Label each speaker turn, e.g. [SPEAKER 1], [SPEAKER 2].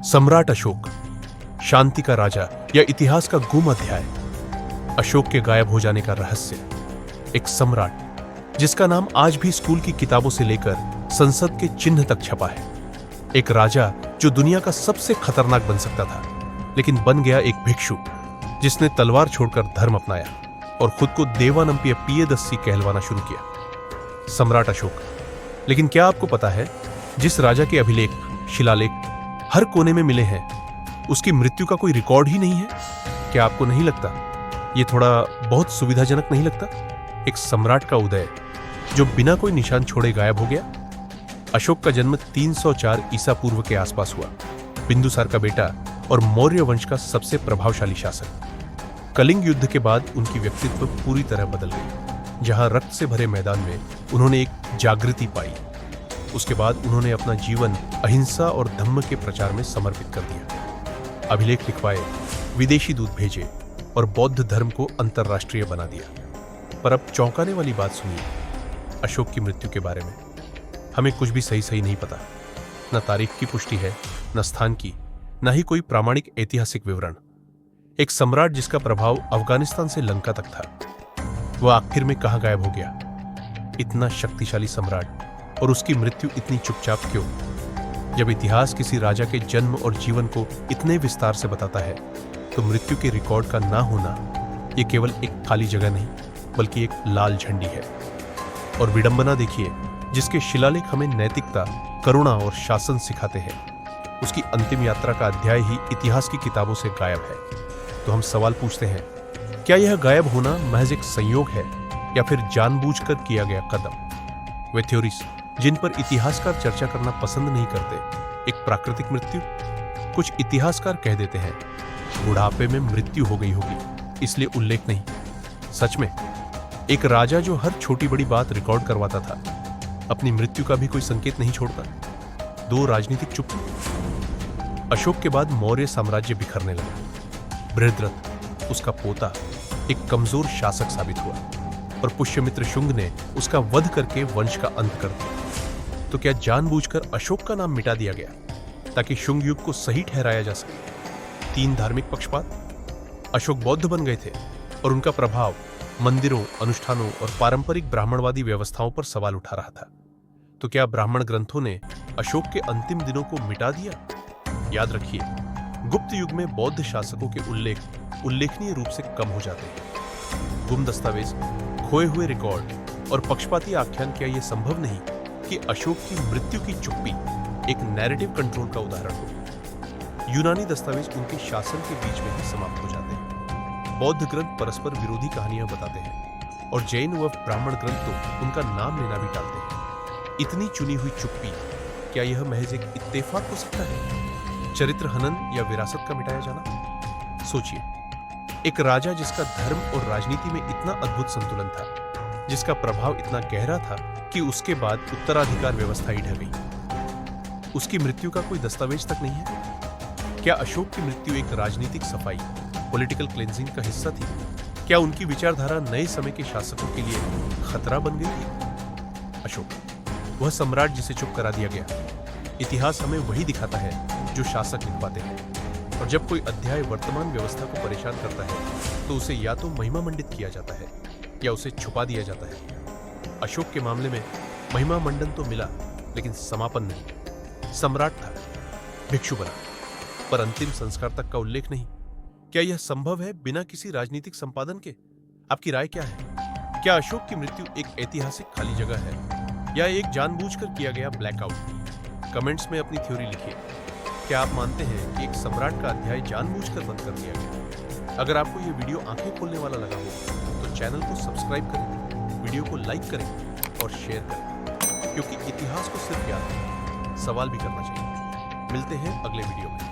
[SPEAKER 1] सम्राट अशोक, शांति का राजा या इतिहास का गुम अध्याय। अशोक के गायब हो जाने का रहस्य। एक सम्राट जिसका नाम आज भी स्कूल की किताबों से लेकर संसद के चिन्ह तक छपा है। एक राजा जो दुनिया का सबसे खतरनाक बन सकता था, लेकिन बन गया एक भिक्षु जिसने तलवार छोड़कर धर्म अपनाया और खुद को देवानंपिय पियदस्सी कहलवाना शुरू किया। सम्राट अशोक। लेकिन क्या आपको पता है, जिस राजा के अभिलेख, शिलालेख हर कोने में मिले हैं, उसकी मृत्यु का कोई रिकॉर्ड ही नहीं है? क्या आपको नहीं लगता यह थोड़ा बहुत सुविधाजनक नहीं लगता? एक सम्राट का उदय जो बिना कोई निशान छोड़े गायब हो गया। अशोक का जन्म 304 ईसा पूर्व के आसपास हुआ। बिंदुसार का बेटा और मौर्य वंश का सबसे प्रभावशाली शासक। कलिंग युद्ध के बाद उनकी व्यक्तित्व पूरी तरह बदल गई। जहां रक्त से भरे मैदान में उन्होंने एक जागृति पाई, उसके बाद उन्होंने अपना जीवन अहिंसा और धम्म के प्रचार में समर्पित कर दिया। अभिलेख लिखवाए, विदेशी दूत भेजे और बौद्ध धर्म को अंतरराष्ट्रीय बना दिया। पर अब चौंकाने वाली बात सुनिए अशोक की मृत्यु के बारे में। हमें कुछ भी सही नहीं पता। न तारीख की पुष्टि है, न स्थान की, न ही कोई प्रामाणिक ऐतिहासिक विवरण। एक सम्राट जिसका प्रभाव अफगानिस्तान से लंका तक था, वह आखिर में कहां गायब हो गया? इतना शक्तिशाली सम्राट और उसकी मृत्यु इतनी चुपचाप क्यों? जब इतिहास किसी राजा के जन्म और जीवन को इतने विस्तार से बताता है, तो मृत्यु के रिकॉर्ड का ना होना यह केवल एक खाली जगह नहीं, बल्कि एक लाल झंडी है। और विडंबना देखिए, जिसके शिलालेख हमें नैतिकता, करुणा और शासन सिखाते हैं, उसकी अंतिम यात्रा का अध्याय ही इतिहास की किताबों से गायब है। तो हम सवाल पूछते हैं, क्या यह गायब होना महज एक संयोग है या फिर जानबूझकर किया गया कदम? वे थ्योरीज जिन पर इतिहासकार चर्चा करना पसंद नहीं करते। एक प्राकृतिक मृत्यु। कुछ इतिहासकार कह देते हैं बुढ़ापे में मृत्यु हो गई होगी, इसलिए उल्लेख नहीं। सच में एक राजा जो हर छोटी बड़ी बात रिकॉर्ड करवाता था, अपनी मृत्यु का भी कोई संकेत नहीं छोड़ता। दो राजनीतिक चुप्पी। अशोक के बाद मौर्य साम्राज्य बिखरने लगा। बृहद्रथ, उसका पोता, एक कमजोर शासक साबित हुआ और पुष्यमित्र शुंग ने उसका वध करके वंश का अंत कर दिया। तो क्या जानबूझकर अशोक का नाम मिटा दिया गया ताकि शुंग युग को सही ठहराया जा सके? 3 धार्मिक पक्षपात। अशोक बौद्ध बन गए थे और उनका प्रभाव मंदिरों, अनुष्ठानों और पारंपरिक ब्राह्मणवादी व्यवस्थाओं पर सवाल उठा रहा था। तो क्या ब्राह्मण ग्रंथों ने अशोक के अंतिम दिनों को मिटा दिया? याद रखिए, गुप्त युग में बौद्ध शासकों के उल्लेखनीय रूप से कम हो जाते हैं। गुम दस्तावेज, खोए हुए रिकॉर्ड और पक्षपाती आख्यान। क्या यह संभव नहीं कि अशोक की मृत्यु की चुप्पी एक नैरेटिव कंट्रोल का उदाहरण हो? यूनानी दस्तावेज उनके शासन के बीच में ही समाप्त हो जाते हैं। बौद्ध ग्रंथ परस्पर विरोधी कहानियां बताते हैं और जैन व ब्राह्मण ग्रंथ तो उनका नाम लेना भी टालते हैं। इतनी चुनी हुई चुप्पी, क्या यह महज एक इत्तेफाक हो सकता है? चरित्र हनन या विरासत का मिटाया जाना? सोचिए, एक राजा जिसका धर्म और राजनीति में इतना अद्भुत संतुलन था, जिसका प्रभाव इतना गहरा था कि उसके बाद उत्तराधिकार व्यवस्था ही ढह गई, उसकी मृत्यु का कोई दस्तावेज तक नहीं है। क्या अशोक की मृत्यु एक राजनीतिक सफाई, पॉलिटिकल क्लेंजिंग का हिस्सा थी? क्या उनकी विचारधारा नए समय के शासकों के लिए खतरा बन गई थी? अशोक, वह सम्राट जिसे चुप करा दिया गया। इतिहास हमें वही दिखाता है जो शासक लिखवाते हैं। और जब कोई अध्याय वर्तमान व्यवस्था को परेशान करता है, तो उसे या तो महिमा मंडित किया जाता है या उसे छुपा दिया जाता है। अशोक के मामले में महिमा मंडन तो मिला, लेकिन समापन नहीं। सम्राट था, भिक्षु बना, पर अंतिम संस्कार तक का उल्लेख नहीं। क्या यह संभव है बिना किसी राजनीतिक संपादन के? आपकी राय क्या है? क्या अशोक की मृत्यु एक ऐतिहासिक खाली जगह है या एक जानबूझकर किया गया ब्लैकआउट? कमेंट्स में अपनी थ्योरी लिखिए। क्या आप मानते हैं कि एक सम्राट का अध्याय जानबूझकर बंद कर दिया गया? अगर आपको यह वीडियो आंखें खोलने वाला लगा हो, तो चैनल को सब्सक्राइब करें, वीडियो को लाइक करें और शेयर करें, क्योंकि इतिहास को सिर्फ याद नहीं, सवाल भी करना चाहिए। मिलते हैं अगले वीडियो में।